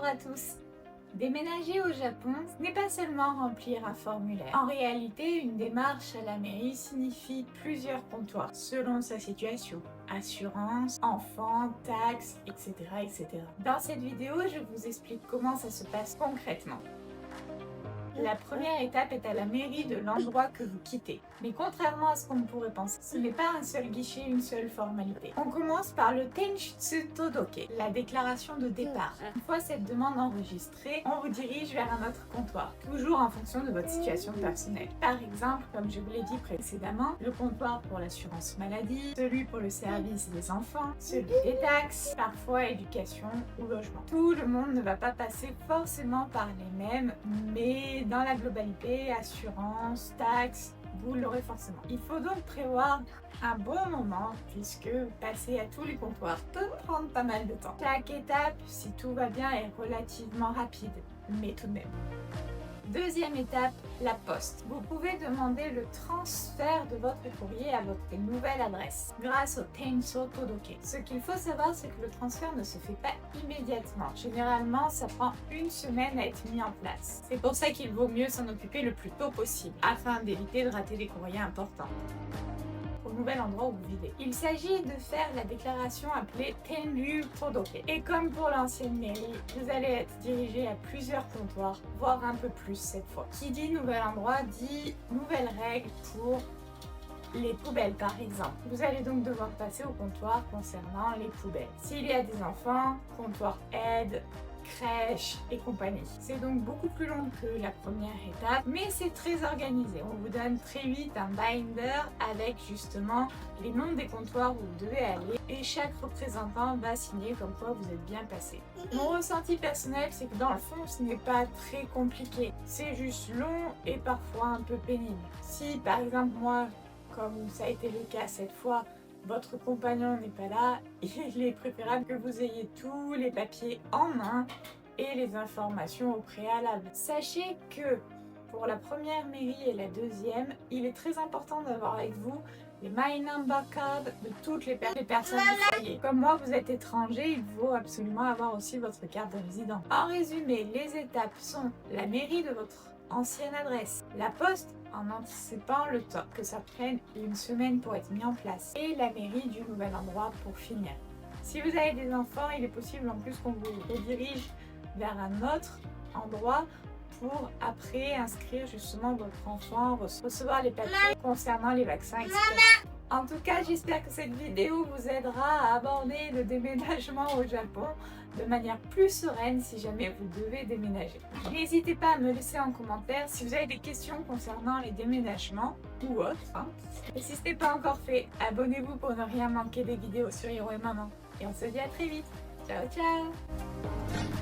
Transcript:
Bonjour à tous. Déménager au Japon, ce n'est pas seulement remplir un formulaire. En réalité, une démarche à la mairie signifie plusieurs comptoirs selon sa situation. Assurance, enfants, taxes, etc., etc. Dans cette vidéo, je vous explique comment ça se passe concrètement. La première étape est à la mairie de l'endroit que vous quittez. Mais contrairement à ce qu'on pourrait penser, ce n'est pas un seul guichet, une seule formalité. On commence par le Tenshitsu Todoke, la déclaration de départ. Une fois cette demande enregistrée, on vous dirige vers un autre comptoir, toujours en fonction de votre situation personnelle. Par exemple, comme je vous l'ai dit précédemment, le comptoir pour l'assurance maladie, celui pour le service des enfants, celui des taxes, parfois éducation ou logement. Tout le monde ne va pas passer forcément par les mêmes, mais dans la globalité, assurance, taxes, vous l'aurez forcément. Il faut donc prévoir un bon moment puisque passer à tous les comptoirs peut prendre pas mal de temps. Chaque étape, si tout va bien, est relativement rapide, mais tout de même. Deuxième étape, la poste. Vous pouvez demander le transfert de votre courrier à votre nouvelle adresse grâce au Tenso Todoke. Ce qu'il faut savoir, c'est que le transfert ne se fait pas immédiatement. Généralement, ça prend une semaine à être mis en place. C'est pour ça qu'il vaut mieux s'en occuper le plus tôt possible, afin d'éviter de rater des courriers importants au nouvel endroit où vous vivez. Il s'agit de faire la déclaration appelée Tenryu Todoke. Et comme pour l'ancienne mairie, vous allez être dirigé à plusieurs comptoirs, voire un peu plus cette fois. Qui dit nouvel endroit dit nouvelles règles pour les poubelles par exemple. Vous allez donc devoir passer au comptoir concernant les poubelles. S'il y a des enfants, comptoir aide, crèche et compagnie. C'est donc beaucoup plus long que la première étape, mais c'est très organisé. On vous donne très vite un binder avec justement les noms des comptoirs où vous devez aller et chaque représentant va signer comme quoi vous êtes bien passé. Mon ressenti personnel, c'est que dans le fond, ce n'est pas très compliqué. C'est juste long et parfois un peu pénible. Si par exemple moi, comme ça a été le cas cette fois, votre compagnon n'est pas là, il est préférable que vous ayez tous les papiers en main et les informations au préalable. Sachez que pour la première mairie et la deuxième, il est très important d'avoir avec vous les My Number Card de toutes les personnes du foyer. Comme moi, vous êtes étranger, il faut absolument avoir aussi votre carte de résident. En résumé, les étapes sont la mairie de votre ancienne adresse, la poste en anticipant le temps que ça prenne une semaine pour être mis en place et la mairie du nouvel endroit pour finir. Si vous avez des enfants, il est possible en plus qu'on vous redirige vers un autre endroit pour après inscrire justement votre enfant, recevoir les papiers concernant les vaccins, etc. En tout cas, j'espère que cette vidéo vous aidera à aborder le déménagement au Japon de manière plus sereine si jamais vous devez déménager. N'hésitez pas à me laisser en commentaire si vous avez des questions concernant les déménagements ou autres. Et si ce n'est pas encore fait, abonnez-vous pour ne rien manquer des vidéos sur Hiro et Maman. Et on se dit à très vite. Ciao ciao.